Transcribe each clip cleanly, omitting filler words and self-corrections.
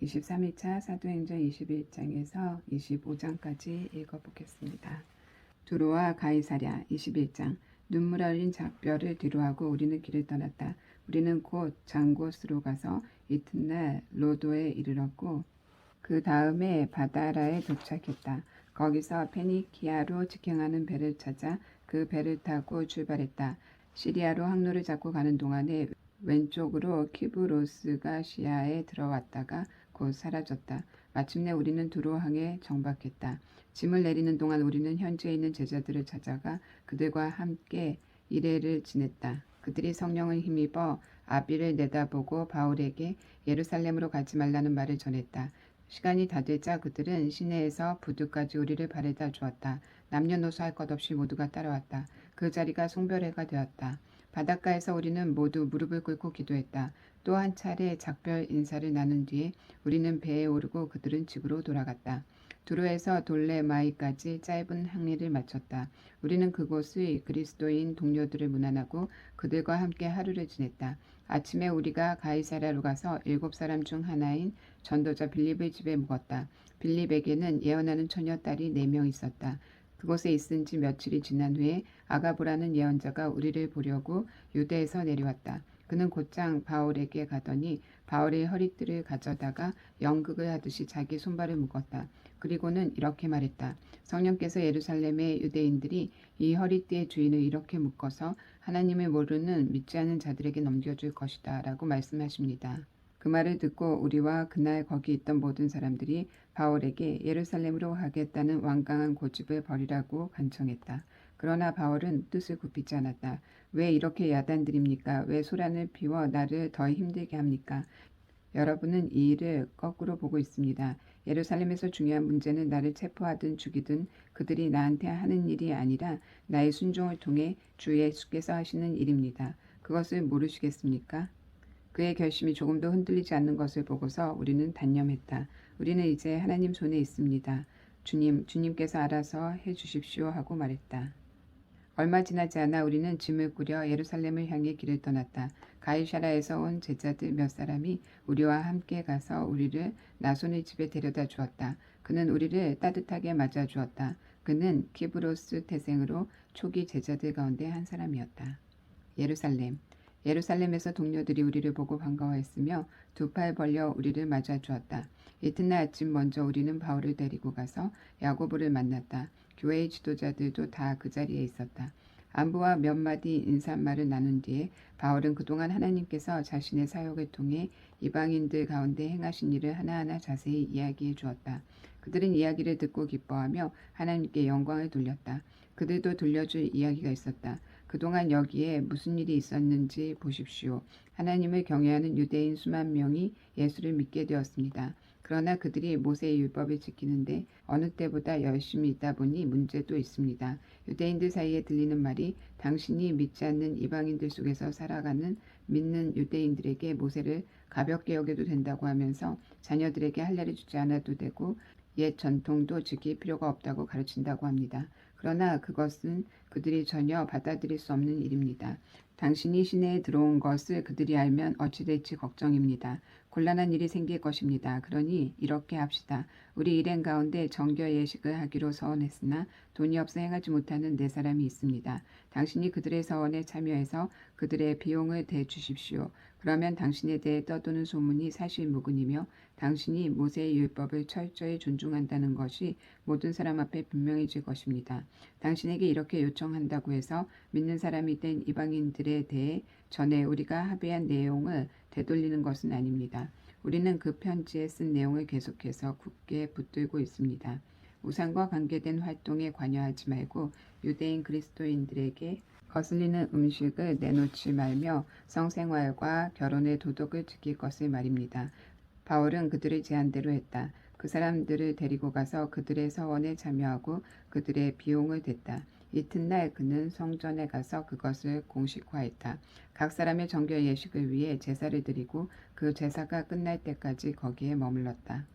23일차 사도행전 21장에서 25장까지 읽어보겠습니다. 두로와 가이사랴 21장. 눈물 흘린 작별을 뒤로하고 우리는 길을 떠났다. 우리는 곧 장곳으로 가서 이튿날 로도에 이르렀고 그 다음에 바다라에 도착했다. 거기서 페니키아로 직행하는 배를 찾아 그 배를 타고 출발했다. 시리아로 항로를 잡고 가는 동안에 왼쪽으로 키브로스가 시야에 들어왔다가 곧 사라졌다. 마침내 우리는 두로항에 정박했다. 짐을 내리는 동안 우리는 현지에 있는 제자들을 찾아가 그들과 함께 일회를 지냈다. 그들이 성령을 힘입어 아비를 내다보고 바울에게 예루살렘으로 가지 말라는 말을 전했다. 시간이 다 되자 그들은 시내에서 부두까지 우리를 바래다 주었다. 남녀노소 할 것 없이 모두가 따라왔다. 그 자리가 송별회가 되었다. 바닷가에서 우리는 모두 무릎을 꿇고 기도했다. 또 한 차례 작별 인사를 나눈 뒤에 우리는 배에 오르고 그들은 집으로 돌아갔다. 두로에서 돌레마이까지 짧은 항리를 마쳤다. 우리는 그곳의 그리스도인 동료들을 문안하고 그들과 함께 하루를 지냈다. 아침에 우리가 가이사랴로 가서 7사람 중 하나인 전도자 빌립의 집에 묵었다. 빌립에게는 예언하는 처녀딸이 4명 있었다. 그곳에 있은 지 며칠이 지난 후에 아가보라는 예언자가 우리를 보려고 유대에서 내려왔다. 그는 곧장 바울에게 가더니 바울의 허리띠를 가져다가 연극을 하듯이 자기 손발을 묶었다. 그리고는 이렇게 말했다. 성령께서 예루살렘의 유대인들이 이 허리띠의 주인을 이렇게 묶어서 하나님을 모르는 믿지 않은 자들에게 넘겨줄 것이다 라고 말씀하십니다. 그 말을 듣고 우리와 그날 거기 있던 모든 사람들이 바울에게 예루살렘으로 가겠다는 완강한 고집을 버리라고 간청했다. 그러나 바울은 뜻을 굽히지 않았다. 왜 이렇게 야단드립니까? 왜 소란을 피워 나를 더 힘들게 합니까? 여러분은 이 일을 거꾸로 보고 있습니다. 예루살렘에서 중요한 문제는 나를 체포하든 죽이든 그들이 나한테 하는 일이 아니라 나의 순종을 통해 주 예수께서 하시는 일입니다. 그것을 모르시겠습니까? 그의 결심이 조금도 흔들리지 않는 것을 보고서 우리는 단념했다. 우리는 이제 하나님 손에 있습니다. 주님께서 알아서 해주십시오 하고 말했다. 얼마 지나지 않아 우리는 짐을 꾸려 예루살렘을 향해 길을 떠났다. 가이사랴에서 온 제자들 몇 사람이 우리와 함께 가서 우리를 나손의 집에 데려다 주었다. 그는 우리를 따뜻하게 맞아 주었다. 그는 키브로스 태생으로 초기 제자들 가운데 한 사람이었다. 예루살렘. 예루살렘에서 동료들이 우리를 보고 반가워했으며 두 팔 벌려 우리를 맞아 주었다. 이튿날 아침 먼저 우리는 바울을 데리고 가서 야고보를 만났다. 교회의 지도자들도 다 그 자리에 있었다. 안부와 몇 마디 인사말을 나눈 뒤에 바울은 그동안 하나님께서 자신의 사역을 통해 이방인들 가운데 행하신 일을 하나하나 자세히 이야기해 주었다. 그들은 이야기를 듣고 기뻐하며 하나님께 영광을 돌렸다. 그들도 들려줄 이야기가 있었다. 그동안 여기에 무슨 일이 있었는지 보십시오. 하나님을 경외하는 유대인 수만 명이 예수를 믿게 되었습니다. 그러나 그들이 모세의 율법을 지키는데 어느 때보다 열심히 있다 보니 문제도 있습니다. 유대인들 사이에 들리는 말이 당신이 믿지 않는 이방인들 속에서 살아가는 믿는 유대인들에게 모세를 가볍게 여겨도 된다고 하면서 자녀들에게 할례를 주지 않아도 되고 옛 전통도 지킬 필요가 없다고 가르친다고 합니다. 그러나 그것은 그들이 전혀 받아들일 수 없는 일입니다. 당신이 시내에 들어온 것을 그들이 알면 어찌 될지 걱정입니다. 곤란한 일이 생길 것입니다. 그러니 이렇게 합시다. 우리 일행 가운데 정결 예식을 하기로 서원했으나 돈이 없어 행하지 못하는 4사람이 있습니다. 당신이 그들의 서원에 참여해서 그들의 비용을 대주십시오. 그러면 당신에 대해 떠도는 소문이 사실무근이며 당신이 모세의 율법을 철저히 존중한다는 것이 모든 사람 앞에 분명해질 것입니다. 당신에게 이렇게 요청한다고 해서 믿는 사람이 된 이방인들에 대해 전에 우리가 합의한 내용을 되돌리는 것은 아닙니다. 우리는 그 편지에 쓴 내용을 계속해서 굳게 붙들고 있습니다. 우상과 관계된 활동에 관여하지 말고 유대인 그리스도인들에게 거슬리는 음식을 내놓지 말며 성생활과 결혼의 도덕을 지킬 것을 말입니다. 바울은 그들의 제안대로 했다. 그 사람들을 데리고 가서 그들의 서원에 참여하고 그들의 비용을 댔다. 이튿날 그는 성전에 가서 그것을 공식화했다. 각 사람의 정결 예식을 위해 제사를 드리고 그 제사가 끝날 때까지 거기에 머물렀다.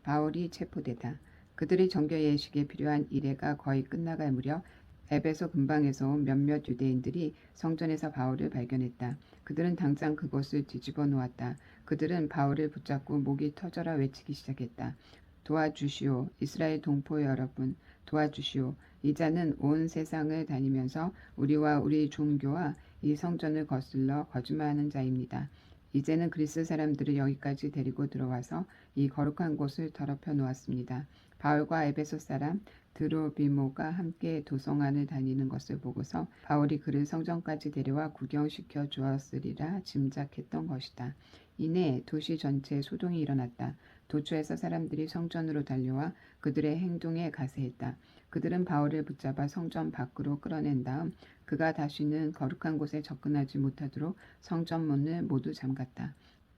바울이 체포되다. 그들의 정결 예식에 필요한 이래가 거의 끝나갈 무렵 에베소 근방에서 온 몇몇 유대인들이 성전에서 바울을 발견했다. 그들은 당장 그곳을 뒤집어 놓았다. 그들은 바울을 붙잡고 목이 터져라 외치기 시작했다. 도와주시오. 이스라엘 동포 여러분, 도와주시오. 이 자는 온 세상을 다니면서 우리와 우리 종교와 이 성전을 거슬러 거짓말하는 자입니다. 이제는 그리스 사람들을 여기까지 데리고 들어와서 이 거룩한 곳을 더럽혀 놓았습니다. 바울과 에베소 사람 드로비모가 함께 도성안을 다니는 것을 보고서 바울이 그를 성전까지 데려와 구경시켜 주었으리라 짐작했던 것이다. 이내 도시 전체에 소동이 일어났다. 도처에서 사람들이 성전으로 달려와 그들의 행동에 가세했다. 그들은 바울을 붙잡아 성전 밖으로 끌어낸 다음 그가 다시는 거룩한 곳에 접근하지 못하도록 성전 문을 모두 잠갔다.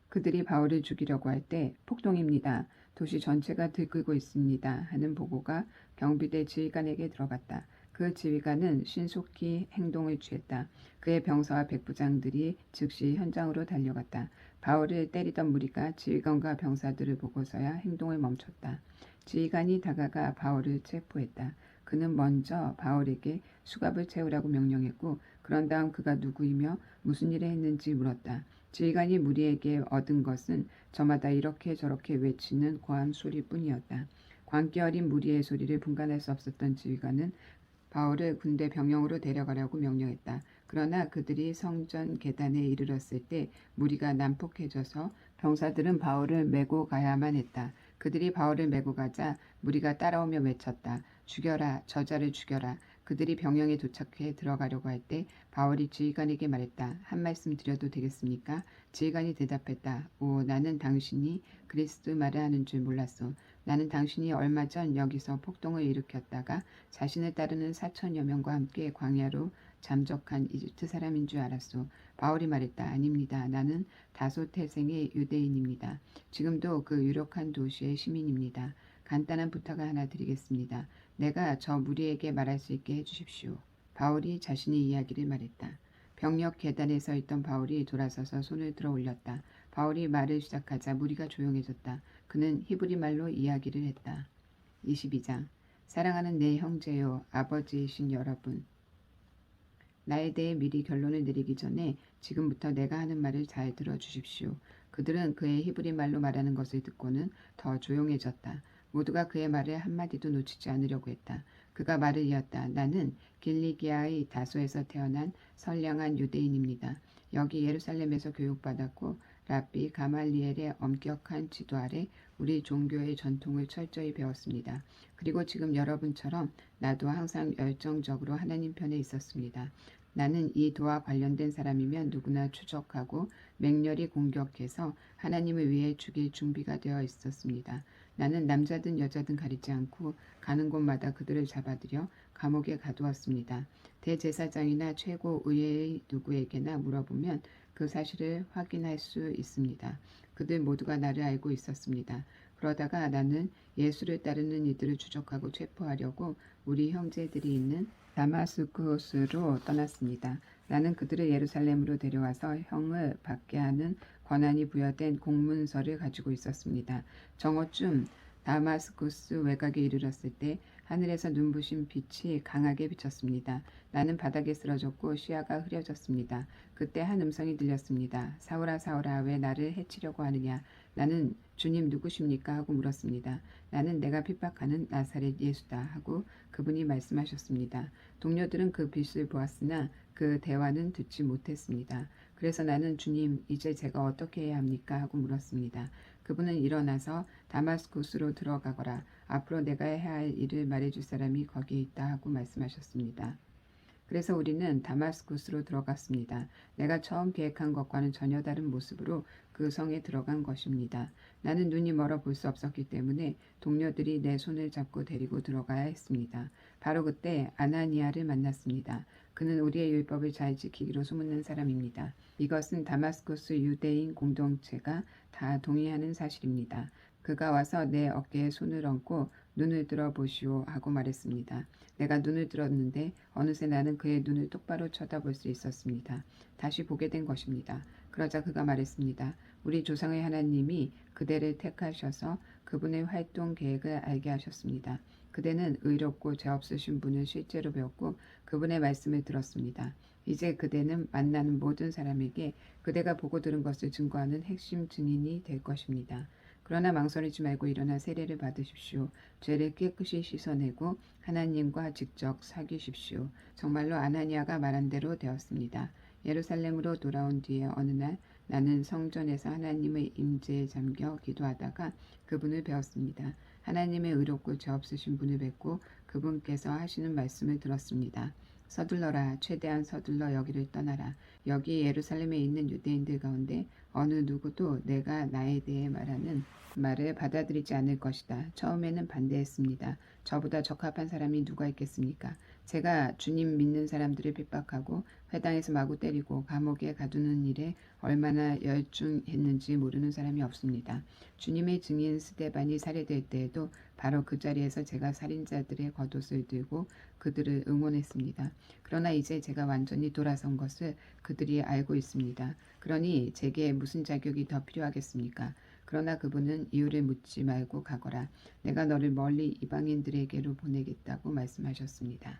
그들이 바울을 죽이려고 할 때 폭동입니다. 도시 전체가 들끓고 있습니다. 하는 보고가 경비대 지휘관에게 들어갔다. 그 지휘관은 신속히 행동을 취했다. 그의 병사와 백부장들이 즉시 현장으로 달려갔다. 바울을 때리던 무리가 지휘관과 병사들을 보고서야 행동을 멈췄다. 지휘관이 다가가 바울을 체포했다. 그는 먼저 바울에게 수갑을 채우라고 명령했고 그런 다음 그가 누구이며 무슨 일을 했는지 물었다. 지휘관이 무리에게 얻은 것은 저마다 이렇게 저렇게 외치는 고함 소리뿐이었다. 광기 어린 무리의 소리를 분간할 수 없었던 지휘관은 바울을 군대 병영으로 데려가려고 명령했다. 그러나 그들이 성전 계단에 이르렀을 때 무리가 난폭해져서 병사들은 바울을 메고 가야만 했다. 그들이 바울을 메고 가자 무리가 따라오며 외쳤다. 죽여라, 저자를 죽여라. 그들이 병영에 도착해 들어가려고 할 때 바울이 지휘관에게 말했다. 한 말씀 드려도 되겠습니까? 지휘관이 대답했다. 오, 나는 당신이 그리스도 말을 하는 줄 몰랐소. 나는 당신이 얼마 전 여기서 폭동을 일으켰다가 자신을 따르는 4천여 명과 함께 광야로 잠적한 이집트 사람인 줄 알았소. 바울이 말했다. 아닙니다. 나는 다소 태생의 유대인입니다. 지금도 그 유력한 도시의 시민입니다. 간단한 부탁을 하나 드리겠습니다. 내가 저 무리에게 말할 수 있게 해주십시오. 바울이 자신의 이야기를 말했다. 병력 계단에 서 있던 바울이 돌아서서 손을 들어 올렸다. 바울이 말을 시작하자 무리가 조용해졌다. 그는 히브리 말로 이야기를 했다. 22장 사랑하는 내 형제요 아버지이신 여러분, 나에 대해 미리 결론을 내리기 전에 지금부터 내가 하는 말을 잘 들어주십시오. 그들은 그의 히브리 말로 말하는 것을 듣고는 더 조용해졌다. 모두가 그의 말을 한마디도 놓치지 않으려고 했다. 그가 말을 이었다. 나는 길리기아의 다소에서 태어난 선량한 유대인입니다. 여기 예루살렘에서 교육받았고 랍비 가말리엘의 엄격한 지도 아래 우리 종교의 전통을 철저히 배웠습니다. 그리고 지금 여러분처럼 나도 항상 열정적으로 하나님 편에 있었습니다. 나는 이 도와 관련된 사람이면 누구나 추적하고 맹렬히 공격해서 하나님을 위해 죽일 준비가 되어 있었습니다. 나는 남자든 여자든 가리지 않고 가는 곳마다 그들을 잡아들여 감옥에 가두었습니다. 대제사장이나 최고 의회의 누구에게나 물어보면 그 사실을 확인할 수 있습니다. 그들 모두가 나를 알고 있었습니다. 그러다가 나는 예수를 따르는 이들을 추적하고 체포하려고 우리 형제들이 있는 다마스쿠스로 떠났습니다. 나는 그들을 예루살렘으로 데려와서 형을 받게 하는 권한이 부여된 공문서를 가지고 있었습니다. 정오쯤 다마스쿠스 외곽에 이르렀을 때 하늘에서 눈부신 빛이 강하게 비쳤습니다. 나는 바닥에 쓰러졌고 시야가 흐려졌습니다. 그때 한 음성이 들렸습니다. 사울아 사울아 왜 나를 해치려고 하느냐. 나는 주님 누구십니까 하고 물었습니다. 나는 내가 핍박하는 나사렛 예수다 하고 그분이 말씀하셨습니다. 동료들은 그 빛을 보았으나 그 대화는 듣지 못했습니다. 그래서 나는 주님 이제 제가 어떻게 해야 합니까 하고 물었습니다. 그분은 일어나서 다마스쿠스로 들어가거라. 앞으로 내가 해야 할 일을 말해줄 사람이 거기에 있다 하고 말씀하셨습니다. 그래서 우리는 다마스쿠스로 들어갔습니다. 내가 처음 계획한 것과는 전혀 다른 모습으로 그 성에 들어간 것입니다. 나는 눈이 멀어 볼 수 없었기 때문에 동료들이 내 손을 잡고 데리고 들어가야 했습니다. 바로 그때 아나니아를 만났습니다. 그는 우리의 율법을 잘 지키기로 소문난 사람입니다. 이것은 다마스쿠스 유대인 공동체가 다 동의하는 사실입니다. 그가 와서 내 어깨에 손을 얹고 눈을 들어보시오 하고 말했습니다. 내가 눈을 들었는데 어느새 나는 그의 눈을 똑바로 쳐다볼 수 있었습니다. 다시 보게 된 것입니다. 그러자 그가 말했습니다. 우리 조상의 하나님이 그대를 택하셔서 그 그분의 활동 계획을 알게 하셨습니다. 그대는 의롭고 죄 없으신 분을 실제로 배웠고 그분의 말씀을 들었습니다. 이제 그대는 만나는 모든 사람에게 그대가 보고 들은 것을 증거하는 핵심 증인이 될 것입니다. 그러나 망설이지 말고 일어나 세례를 받으십시오. 죄를 깨끗이 씻어내고 하나님과 직접 사귀십시오. 정말로 아나니아가 말한 대로 되었습니다. 예루살렘으로 돌아온 뒤에 어느 날 나는 성전에서 하나님의 임재에 잠겨 기도하다가 그분을 배웠습니다. 하나님의 의롭고 죄 없으신 분을 뵙고 그분께서 하시는 말씀을 들었습니다. 서둘러라. 최대한 서둘러 여기를 떠나라. 여기 예루살렘에 있는 유대인들 가운데 어느 누구도 내가 나에 대해 말하는 말을 받아들이지 않을 것이다. 처음에는 반대했습니다. 저보다 적합한 사람이 누가 있겠습니까? 제가 주님 믿는 사람들을 핍박하고 회당에서 마구 때리고 감옥에 가두는 일에 얼마나 열중했는지 모르는 사람이 없습니다. 주님의 증인 스데반이 살해될 때에도 바로 그 자리에서 제가 살인자들의 겉옷을 들고 그들을 응원했습니다. 그러나 이제 제가 완전히 돌아선 것을 그들이 알고 있습니다. 그러니 제게 무슨 자격이 더 필요하겠습니까? 그러나 그분은 이유를 묻지 말고 가거라. 내가 너를 멀리 이방인들에게로 보내겠다고 말씀하셨습니다.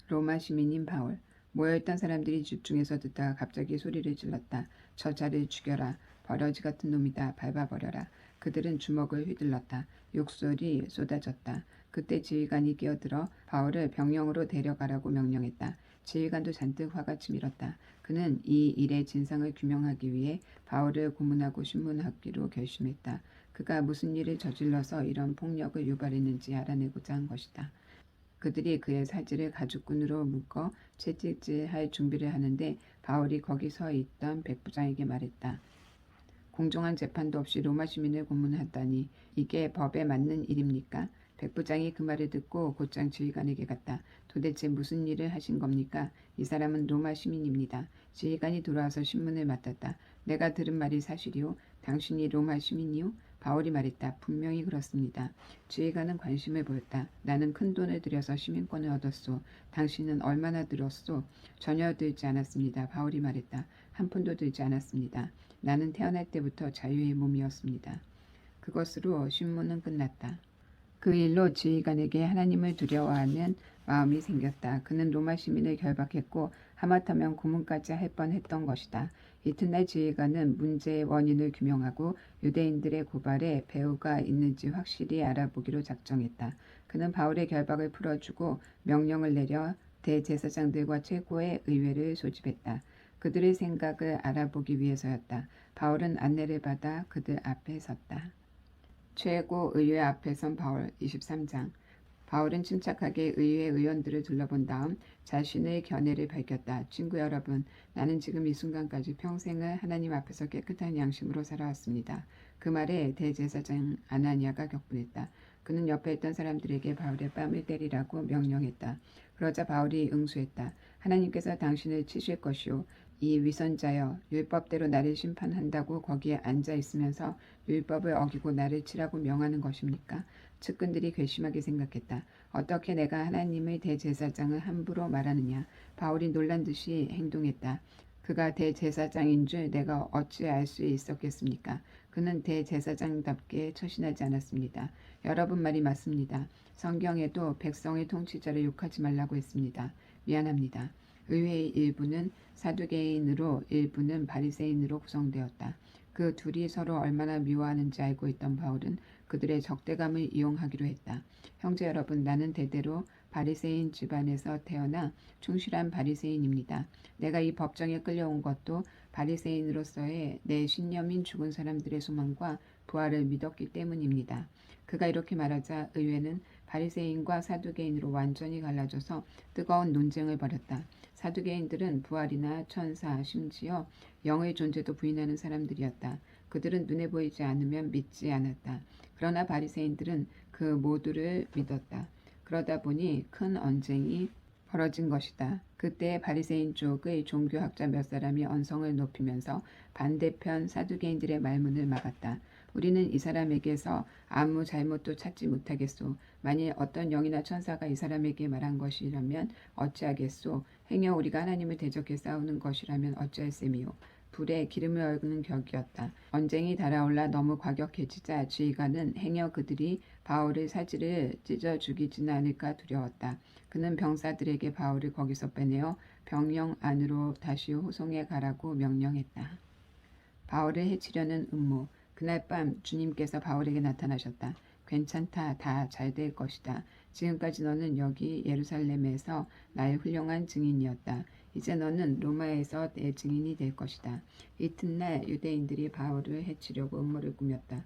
로마 시민인 바울. 모여있던 사람들이 집중해서 듣다가 갑자기 소리를 질렀다. 저 자를 죽여라. 버러지 같은 놈이다. 밟아버려라. 그들은 주먹을 휘둘렀다. 욕설이 쏟아졌다. 그때 지휘관이 끼어들어 바울을 병영으로 데려가라고 명령했다. 지휘관도 잔뜩 화가 치밀었다. 그는 이 일의 진상을 규명하기 위해 바울을 고문하고 신문하기로 결심했다. 그가 무슨 일을 저질러서 이런 폭력을 유발했는지 알아내고자 한 것이다. 그들이 그의 사지를 가죽끈으로 묶어 채찍질할 준비를 하는데 바울이 거기 서 있던 백부장에게 말했다. 공정한 재판도 없이 로마 시민을 고문하다니 이게 법에 맞는 일입니까? 백부장이 그 말을 듣고 곧장 지휘관에게 갔다. 도대체 무슨 일을 하신 겁니까? 이 사람은 로마 시민입니다. 지휘관이 돌아와서 신문을 맡았다. 내가 들은 말이 사실이오? 당신이 로마 시민이오? 바울이 말했다. 분명히 그렇습니다. 지휘관은 관심을 보였다. 나는 큰 돈을 들여서 시민권을 얻었소. 당신은 얼마나 들었소? 전혀 들지 않았습니다. 바울이 말했다. 한 푼도 들지 않았습니다. 나는 태어날 때부터 자유의 몸이었습니다. 그것으로 신문은 끝났다. 그 일로 지휘관에게 하나님을 두려워하는 마음이 생겼다. 그는 로마 시민을 결박했고 하마터면 고문까지 할 뻔했던 것이다. 이튿날 지휘관은 문제의 원인을 규명하고 유대인들의 고발에 배후가 있는지 확실히 알아보기로 작정했다. 그는 바울의 결박을 풀어주고 명령을 내려 대제사장들과 최고의 의회를 소집했다. 그들의 생각을 알아보기 위해서였다. 바울은 안내를 받아 그들 앞에 섰다. 최고 의회 앞에 선 바울 23장. 바울은 침착하게 의회 의원들을 둘러본 다음 자신의 견해를 밝혔다. 친구 여러분, 나는 지금 이 순간까지 평생을 하나님 앞에서 깨끗한 양심으로 살아왔습니다. 그 말에 대제사장 아나니아가 격분했다. 그는 옆에 있던 사람들에게 바울의 뺨을 때리라고 명령했다. 그러자 바울이 응수했다. 하나님께서 당신을 치실 것이요. 이 위선자여, 율법대로 나를 심판한다고 거기에 앉아 있으면서 율법을 어기고 나를 치라고 명하는 것입니까? 측근들이 괘씸하게 생각했다. 어떻게 내가 하나님의 대제사장을 함부로 말하느냐. 바울이 놀란 듯이 행동했다. 그가 대제사장인 줄 내가 어찌 알 수 있었겠습니까? 그는 대제사장답게 처신하지 않았습니다. 여러분 말이 맞습니다. 성경에도 백성의 통치자를 욕하지 말라고 했습니다. 미안합니다. 의회의 일부는 사두개인으로 일부는 바리새인으로 구성되었다. 그 둘이 서로 얼마나 미워하는지 알고 있던 바울은 그들의 적대감을 이용하기로 했다. 형제 여러분, 나는 대대로 바리새인 집안에서 태어나 충실한 바리새인입니다. 내가 이 법정에 끌려온 것도 바리새인으로서의 내 신념인 죽은 사람들의 소망과 부활을 믿었기 때문입니다. 그가 이렇게 말하자 의회는 바리새인과 사두개인으로 완전히 갈라져서 뜨거운 논쟁을 벌였다. 사두개인들은 부활이나 천사, 심지어 영의 존재도 부인하는 사람들이었다. 그들은 눈에 보이지 않으면 믿지 않았다. 그러나 바리새인들은 그 모두를 믿었다. 그러다 보니 큰 언쟁이 벌어진 것이다. 그때 바리새인 쪽의 종교학자 몇 사람이 언성을 높이면서 반대편 사두개인들의 말문을 막았다. 우리는 이 사람에게서 아무 잘못도 찾지 못하겠소. 만일 어떤 영이나 천사가 이 사람에게 말한 것이라면 어찌하겠소. 행여 우리가 하나님을 대적해 싸우는 것이라면 어찌할 셈이요. 불에 기름을 얽는 격이었다. 언쟁이 달아올라 너무 과격해지자 지휘관은 행여 그들이 바울의 사지를 찢어 죽이지는 않을까 두려웠다. 그는 병사들에게 바울을 거기서 빼내어 병영 안으로 다시 호송해 가라고 명령했다. 바울을 해치려는 음모. 그날 밤 주님께서 바울에게 나타나셨다. 괜찮다. 다 잘 될 것이다. 지금까지 너는 여기 예루살렘에서 나의 훌륭한 증인이었다. 이제 너는 로마에서 내 증인이 될 것이다. 이튿날 유대인들이 바울을 해치려고 음모를 꾸몄다.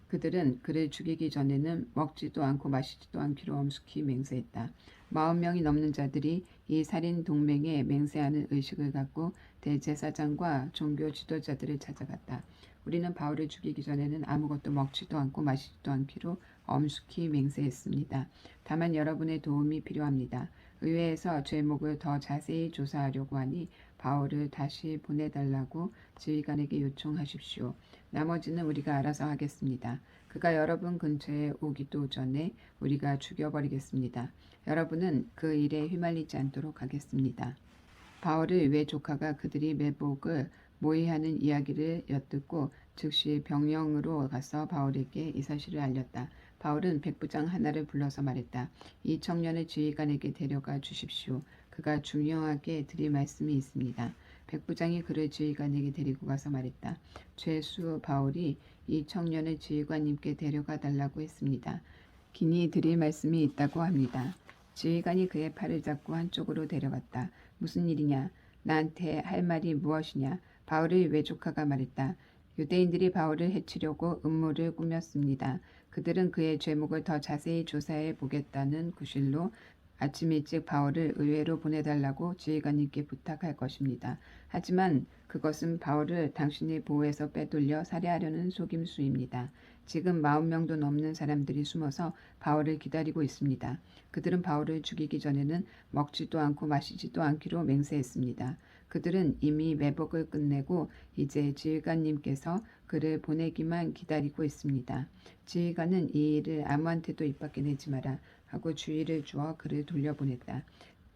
그들은 그를 죽이기 전에는 먹지도 않고 마시지도 않기로 엄숙히 맹세했다. 40명이 넘는 자들이 이 살인 동맹에 맹세하는 의식을 갖고 대제사장과 종교 지도자들을 찾아갔다. 우리는 바울을 죽이기 전에는 아무것도 먹지도 않고 마시지도 않기로 엄숙히 맹세했습니다. 다만 여러분의 도움이 필요합니다. 의회에서 죄목을 더 자세히 조사하려고 하니 바울을 다시 보내달라고 지휘관에게 요청하십시오. 나머지는 우리가 알아서 하겠습니다. 그가 여러분 근처에 오기도 전에 우리가 죽여버리겠습니다. 여러분은 그 일에 휘말리지 않도록 하겠습니다. 바울의 외 조카가 그들이 매복을 모의하는 이야기를 엿듣고 즉시 병영으로 가서 바울에게 이 사실을 알렸다. 바울은 백부장 하나를 불러서 말했다. 이 청년을 지휘관에게 데려가 주십시오. 그가 중요하게 드릴 말씀이 있습니다. 백부장이 그를 지휘관에게 데리고 가서 말했다. 죄수 바울이 이 청년을 지휘관님께 데려가 달라고 했습니다. 긴히 드릴 말씀이 있다고 합니다. 지휘관이 그의 팔을 잡고 한쪽으로 데려갔다. 무슨 일이냐? 나한테 할 말이 무엇이냐? 바울의 외조카가 말했다. 유대인들이 바울을 해치려고 음모를 꾸몄습니다. 그들은 그의 죄목을 더 자세히 조사해 보겠다는 구실로 아침 일찍 바울을 의회로 보내달라고 지휘관님께 부탁할 것입니다. 하지만 그것은 바울을 당신의 보호에서 빼돌려 살해하려는 속임수입니다. 지금 40명도 넘는 사람들이 숨어서 바울을 기다리고 있습니다. 그들은 바울을 죽이기 전에는 먹지도 않고 마시지도 않기로 맹세했습니다. 그들은 이미 매복을 끝내고 이제 지휘관님께서 그를 보내기만 기다리고 있습니다. 지휘관은 이 일을 아무한테도 입 밖에 내지 마라 하고 주의를 주어 그를 돌려보냈다.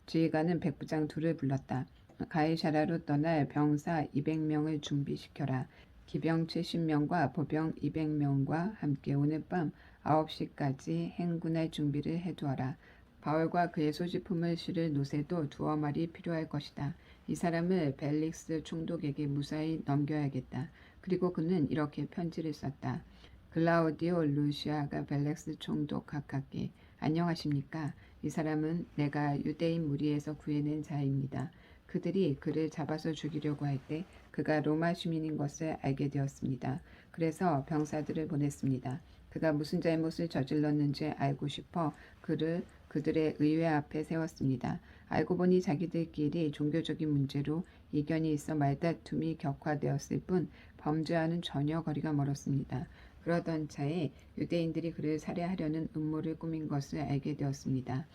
지휘관은 백부장 둘을 불렀다. 가이사랴로 떠날 병사 200명을 준비시켜라. 기병 70명과 보병 200명과 함께 오늘 밤 9시까지 행군할 준비를 해두어라. 바울과 그의 소지품을 실을 노새도 2마리 필요할 것이다. 이 사람을 벨릭스 총독에게 무사히 넘겨야겠다. 그리고 그는 이렇게 편지를 썼다. 글라우디오 루시아가 벨릭스 총독 각하께 안녕하십니까? 이 사람은 내가 유대인 무리에서 구해낸 자입니다. 그들이 그를 잡아서 죽이려고 할 때 그가 로마 시민인 것을 알게 되었습니다. 그래서 병사들을 보냈습니다. 그가 무슨 잘못을 저질렀는지 알고 싶어 그를 그들의 의회 앞에 세웠습니다. 알고 보니 자기들끼리 종교적인 문제로 이견이 있어 말다툼이 격화되었을 뿐 범죄와는 전혀 거리가 멀었습니다. 그러던 차에 유대인들이 그를 살해하려는 음모를 꾸민 것을 알게 되었습니다.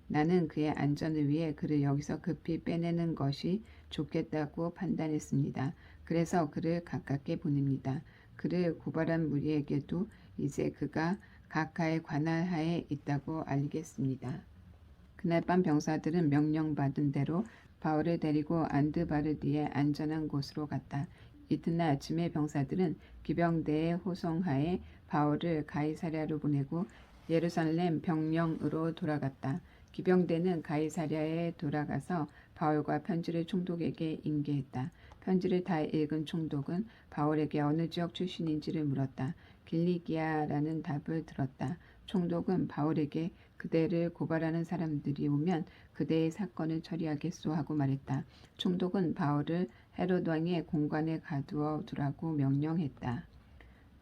나는 그의 안전을 위해 그를 여기서 급히 빼내는 것이 좋겠다고 판단했습니다. 그래서 그를 가깝게 보냅니다. 그를 고발한 무리에게도 이제 그가 각하의 관할하에 있다고 알리겠습니다. 그날 밤 병사들은 명령받은 대로 바울을 데리고 안드바르디의 안전한 곳으로 갔다. 이튿날 아침에 병사들은 기병대의 호송하에 바울을 가이사랴로 보내고 예루살렘 병영으로 돌아갔다. 기병대는 가이사랴에 돌아가서 바울과 편지를 총독에게 인계했다. 편지를 다 읽은 총독은 바울에게 어느 지역 출신인지를 물었다. 길리기아라는 답을 들었다. 총독은 바울에게 그대를 고발하는 사람들이 오면 그대의 사건을 처리하겠소 하고 말했다. 총독은 바울을 헤롯 왕의 공관에 가두어 두라고 명령했다.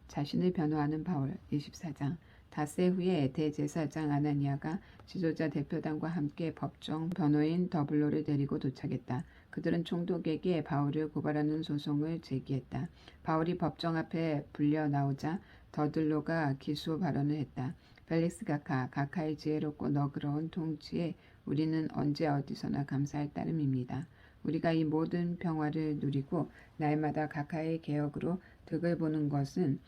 자신을 변호하는 바울 24장. 닷새 후에 대제사장 아나니아가 지도자 대표단과 함께 법정 변호인 더블로를 데리고 도착했다. 그들은 총독에게 바울을 고발하는 소송을 제기했다. 바울이 법정 앞에 불려 나오자 더블로가 기소 발언을 했다. 벨릭스 각하의 지혜롭고 너그러운 통치에 우리는 언제 어디서나 감사할 따름입니다. 우리가 이 모든 평화를 누리고 날마다 각하의 개혁으로 득을 보는 것은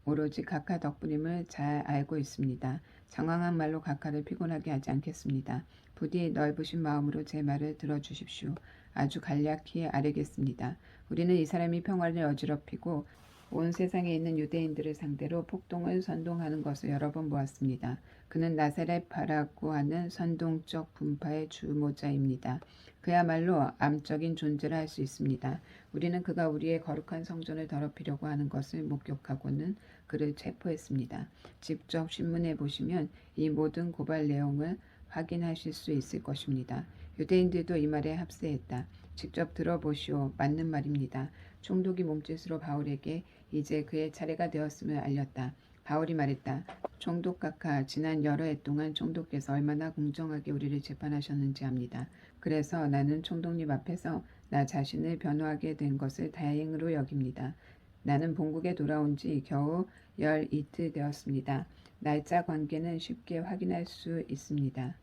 오로지 각하 덕분임을 잘 알고 있습니다. 장황한 말로 각하를 피곤하게 하지 않겠습니다. 부디 넓으신 마음으로 제 말을 들어주십시오. 아주 간략히 아뢰겠습니다. 우리는 이 사람이 평화를 어지럽히고 온 세상에 있는 유대인들을 상대로 폭동을 선동하는 것을 여러 번 보았습니다. 그는 나사렛파라고 하는 선동적 분파의 주모자입니다. 그야말로 암적인 존재라 할 수 있습니다. 우리는 그가 우리의 거룩한 성전을 더럽히려고 하는 것을 목격하고는 그를 체포했습니다. 직접 신문해 보시면 이 모든 고발 내용을 확인하실 수 있을 것입니다. 유대인들도 이 말에 합세했다. 직접 들어보시오. 맞는 말입니다. 총독이 몸짓으로 바울에게 이제 그의 차례가 되었음을 알렸다. 바울이 말했다. 총독 각하, 지난 여러 해 동안 총독께서 얼마나 공정하게 우리를 재판하셨는지 압니다. 그래서 나는 총독님 앞에서 나 자신을 변호하게 된 것을 다행으로 여깁니다. 나는 본국에 돌아온 지 겨우 열 이틀 되었습니다. 날짜 관계는 쉽게 확인할 수 있습니다.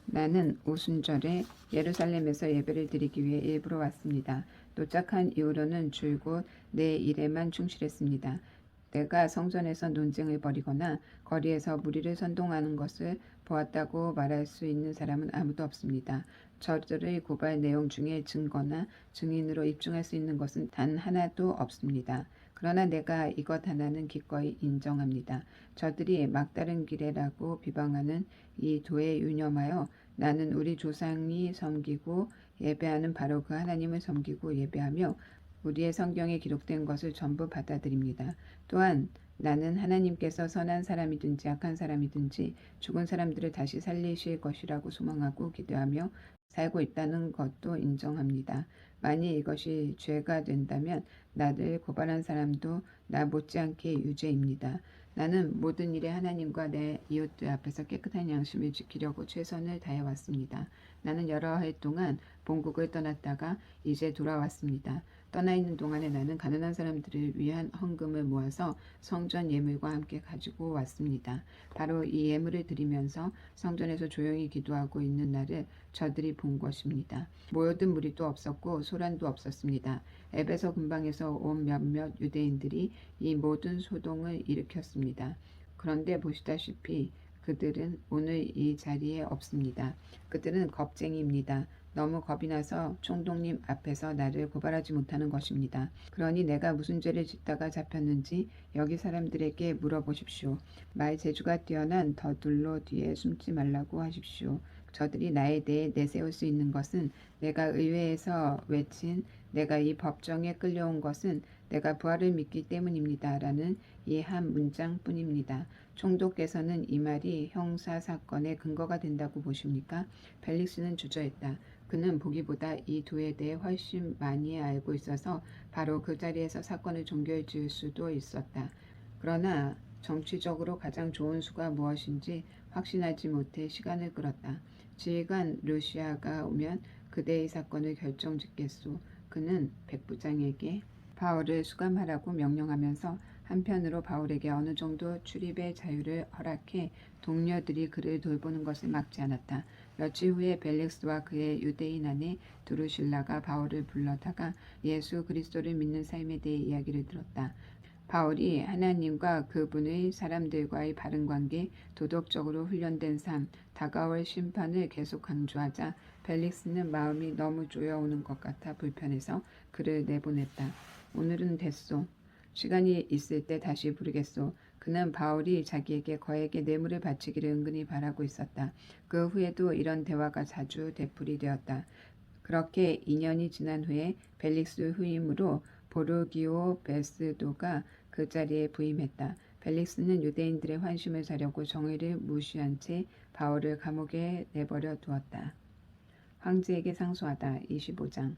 나는 오순절에 예루살렘에서 예배를 드리기 위해 일부러 왔습니다. 도착한 이후로는 줄곧 내 일에만 충실했습니다. 내가 성전에서 논쟁을 벌이거나 거리에서 무리를 선동하는 것을 보았다고 말할 수 있는 사람은 아무도 없습니다. 저들의 고발 내용 중에 증거나 증인으로 입증할 수 있는 것은 단 하나도 없습니다. 그러나 내가 이것 하나는 기꺼이 인정합니다. 저들이 막다른 길에라고 비방하는 이 도에 유념하여 나는 우리 조상이 섬기고 예배하는 바로 그 하나님을 섬기고 예배하며 우리의 성경에 기록된 것을 전부 받아들입니다. 또한 나는 하나님께서 선한 사람이든지 악한 사람이든지 죽은 사람들을 다시 살리실 것이라고 소망하고 기대하며 살고 있다는 것도 인정합니다. 만일 이것이 죄가 된다면 나를 고발한 사람도 나 못지않게 유죄입니다. 나는 모든 일에 하나님과 내 이웃들 앞에서 깨끗한 양심을 지키려고 최선을 다해왔습니다. 나는 여러 해 동안 본국을 떠났다가 이제 돌아왔습니다. 떠나 있는 동안에 나는 가난한 사람들을 위한 헌금을 모아서 성전 예물과 함께 가지고 왔습니다. 바로 이 예물을 드리면서 성전에서 조용히 기도하고 있는 나를 저들이 본 것입니다. 모여든 무리도 없었고 소란도 없었습니다. 에베소 근방에서 온 몇몇 유대인들이 이 모든 소동을 일으켰습니다. 그런데 보시다시피 그들은 오늘 이 자리에 없습니다. 그들은 겁쟁이입니다. 너무 겁이 나서 총독님 앞에서 나를 고발하지 못하는 것입니다. 그러니 내가 무슨 죄를 짓다가 잡혔는지 여기 사람들에게 물어보십시오. 말 재주가 뛰어난 더둘로 뒤에 숨지 말라고 하십시오. 저들이 나에 대해 내세울 수 있는 것은 내가 의회에서 외친 내가 이 법정에 끌려온 것은 내가 부활을 믿기 때문입니다. 라는 이 한 문장뿐입니다. 총독께서는 이 말이 형사사건의 근거가 된다고 보십니까? 벨릭스는 주저했다. 그는 보기보다 이 도에 대해 훨씬 많이 알고 있어서 바로 그 자리에서 사건을 종결지을 수도 있었다. 그러나 정치적으로 가장 좋은 수가 무엇인지 확신하지 못해 시간을 끌었다. 지휘관 루시아가 오면 그대의 사건을 결정짓겠소. 그는 백부장에게 바울을 수감하라고 명령하면서 한편으로 바울에게 어느 정도 출입의 자유를 허락해 동료들이 그를 돌보는 것을 막지 않았다. 며칠 후에 벨릭스와 그의 유대인 아내 두루실라가 바울을 불러다가 예수 그리스도를 믿는 삶에 대해 이야기를 들었다. 바울이 하나님과 그분의 사람들과의 바른 관계, 도덕적으로 훈련된 삶, 다가올 심판을 계속 강조하자 벨릭스는 마음이 너무 쪼여오는 것 같아 불편해서 그를 내보냈다. 오늘은 됐소. 시간이 있을 때 다시 부르겠소. 그는 바울이 자기에게 거액의 뇌물을 바치기를 은근히 바라고 있었다. 그 후에도 이런 대화가 자주 되풀이되었다. 그렇게 2년이 지난 후에 벨릭스 후임으로 보르기오 베스도가 그 자리에 부임했다. 벨릭스는 유대인들의 환심을 사려고 정의를 무시한 채 바울을 감옥에 내버려 두었다. 황제에게 상소하다. 25장.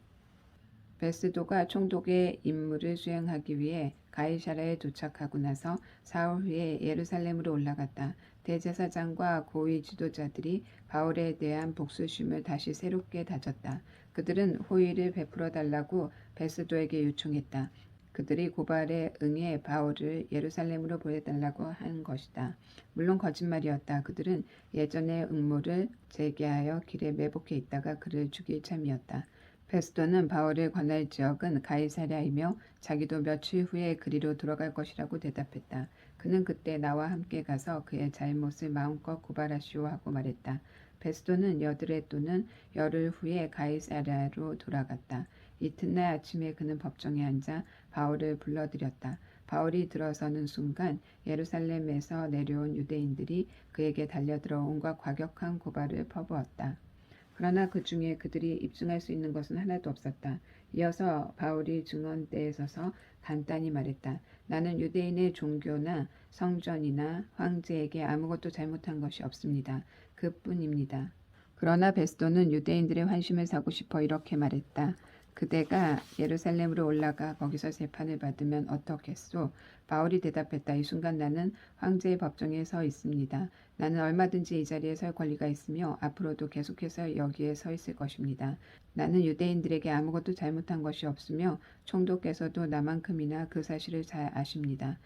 베스도가 총독의 임무를 수행하기 위해 가이사랴에 도착하고 나서 사흘 후에 예루살렘으로 올라갔다. 대제사장과 고위 지도자들이 바울에 대한 복수심을 다시 새롭게 다졌다. 그들은 호의를 베풀어 달라고 베스도에게 요청했다. 그들이 고발에 응해 바울을 예루살렘으로 보내달라고 한 것이다. 물론 거짓말이었다. 그들은 예전의 음모를 재개하여 길에 매복해 있다가 그를 죽일 참이었다. 베스도는 바울을 관할 지역은 가이사랴이며 자기도 며칠 후에 그리로 돌아갈 것이라고 대답했다. 그는 그때 나와 함께 가서 그의 잘못을 마음껏 고발하시오 하고 말했다. 베스도는 여드레 또는 열흘 후에 가이사랴로 돌아갔다. 이튿날 아침에 그는 법정에 앉아 바울을 불러들였다. 바울이 들어서는 순간 예루살렘에서 내려온 유대인들이 그에게 달려들어 온갖 과격한 고발을 퍼부었다. 그러나 그 중에 그들이 입증할 수 있는 것은 하나도 없었다. 이어서 바울이 증언대에 서서 간단히 말했다. 나는 유대인의 종교나 성전이나 황제에게 아무것도 잘못한 것이 없습니다. 그뿐입니다. 그러나 베스도는 유대인들의 환심을 사고 싶어 이렇게 말했다. 그대가 예루살렘으로 올라가 거기서 재판을 받으면 어떻겠소? 바울이 대답했다. 이 순간 나는 황제의 법정에 서 있습니다. 나는 얼마든지 이 자리에 설 권리가 있으며 앞으로도 계속해서 여기에 서 있을 것입니다. 나는 유대인들에게 아무것도 잘못한 것이 없으며 총독께서도 나만큼이나 그 사실을 잘 아십니다.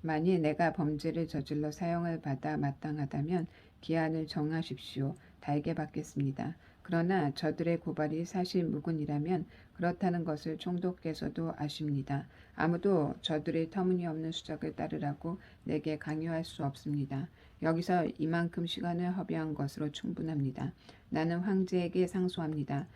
만일 내가 범죄를 저질러 사형을 받아 마땅하다면 기한을 정하십시오. 달게 받겠습니다. 그러나 저들의 고발이 사실 무근이라면 그렇다는 것을 총독께서도 아십니다. 아무도 저들의 터무니없는 수작을 따르라고 내게 강요할 수 없습니다. 여기서 이만큼 시간을 허비한 것으로 충분합니다. 나는 황제에게 상소합니다.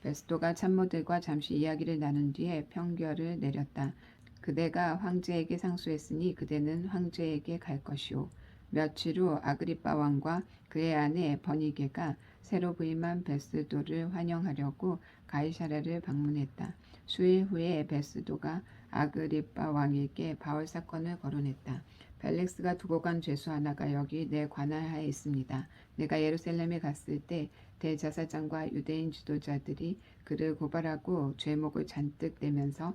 베스도가 참모들과 잠시 이야기를 나눈 뒤에 평결을 내렸다. 그대가 황제에게 상소했으니 그대는 황제에게 갈 것이오. 며칠 후 아그리빠 왕과 그의 아내 버니게가 새로 부임한 베스도를 환영하려고 가이사랴를 방문했다. 수일 후에 베스도가 아그리빠 왕에게 바울 사건을 거론했다. 벨릭스가 두고 간 죄수 하나가 여기 내 관할하에 있습니다. 내가 예루살렘에 갔을 때 대제사장과 유대인 지도자들이 그를 고발하고 죄목을 잔뜩 내면서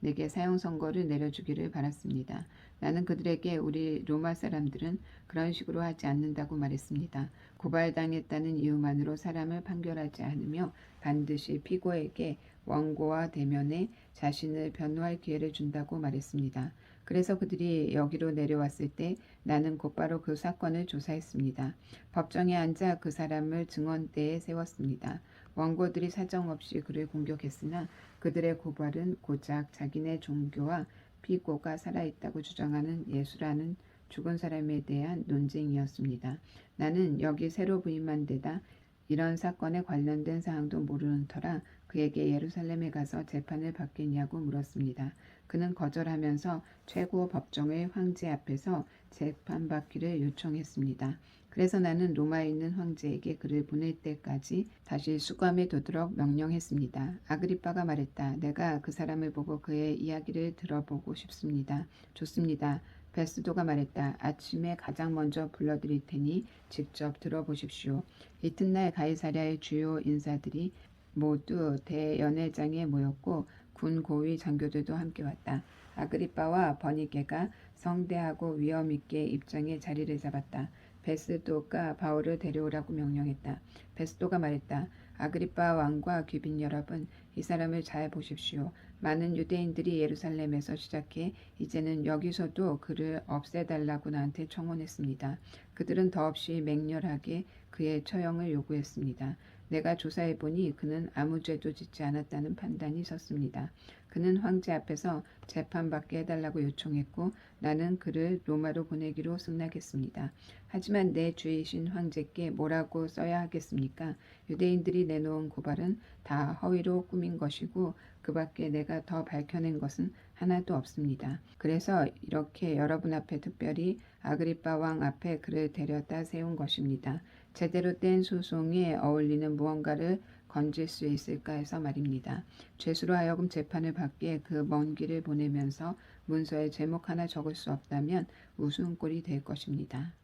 내게 사형 선고를 내려주기를 바랐습니다. 나는 그들에게 우리 로마 사람들은 그런 식으로 하지 않는다고 말했습니다. 고발당했다는 이유만으로 사람을 판결하지 않으며 반드시 피고에게 원고와 대면에 자신을 변호할 기회를 준다고 말했습니다. 그래서 그들이 여기로 내려왔을 때 나는 곧바로 그 사건을 조사했습니다. 법정에 앉아 그 사람을 증언대에 세웠습니다. 원고들이 사정없이 그를 공격했으나 그들의 고발은 고작 자기네 종교와 피고가 살아있다고 주장하는 예수라는 죽은 사람에 대한 논쟁이었습니다. 나는 여기 새로 부임한 데다 이런 사건에 관련된 사항도 모르는 터라 그에게 예루살렘에 가서 재판을 받겠냐고 물었습니다. 그는 거절하면서 최고 법정의 황제 앞에서 재판받기를 요청했습니다. 그래서 나는 로마에 있는 황제에게 그를 보낼 때까지 다시 수감에 두도록 명령했습니다. 아그리빠가 말했다. 내가 그 사람을 보고 그의 이야기를 들어보고 싶습니다. 좋습니다. 베스도가 말했다. 아침에 가장 먼저 불러드릴 테니 직접 들어보십시오. 이튿날 가이사랴의 주요 인사들이 모두 대연회장에 모였고 군 고위 장교들도 함께 왔다. 아그리빠와 버니게가 성대하고 위엄있게 입장에 자리를 잡았다. 베스도가 바울을 데려오라고 명령했다. 베스도가 말했다. 아그리빠 왕과 귀빈 여러분, 이 사람을 잘 보십시오. 많은 유대인들이 예루살렘에서 시작해 이제는 여기서도 그를 없애달라고 나한테 청원했습니다. 그들은 더없이 맹렬하게 그의 처형을 요구했습니다. 내가 조사해보니 그는 아무 죄도 짓지 않았다는 판단이 섰습니다. 그는 황제 앞에서 재판받게 해달라고 요청했고 나는 그를 로마로 보내기로 승낙했습니다. 하지만 내 주이신 황제께 뭐라고 써야 하겠습니까? 유대인들이 내놓은 고발은 다 허위로 꾸민 것이고 그 밖에 내가 더 밝혀낸 것은 하나도 없습니다. 그래서 이렇게 여러분 앞에 특별히 아그리빠 왕 앞에 그를 데려다 세운 것입니다. 제대로 된 소송에 어울리는 무언가를 건질 수 있을까 해서 말입니다. 죄수로 하여금 재판을 받기에 그 먼 길을 보내면서 문서에 제목 하나 적을 수 없다면 우스운 꼴이 될 것입니다.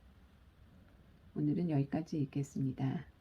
오늘은 여기까지 읽겠습니다.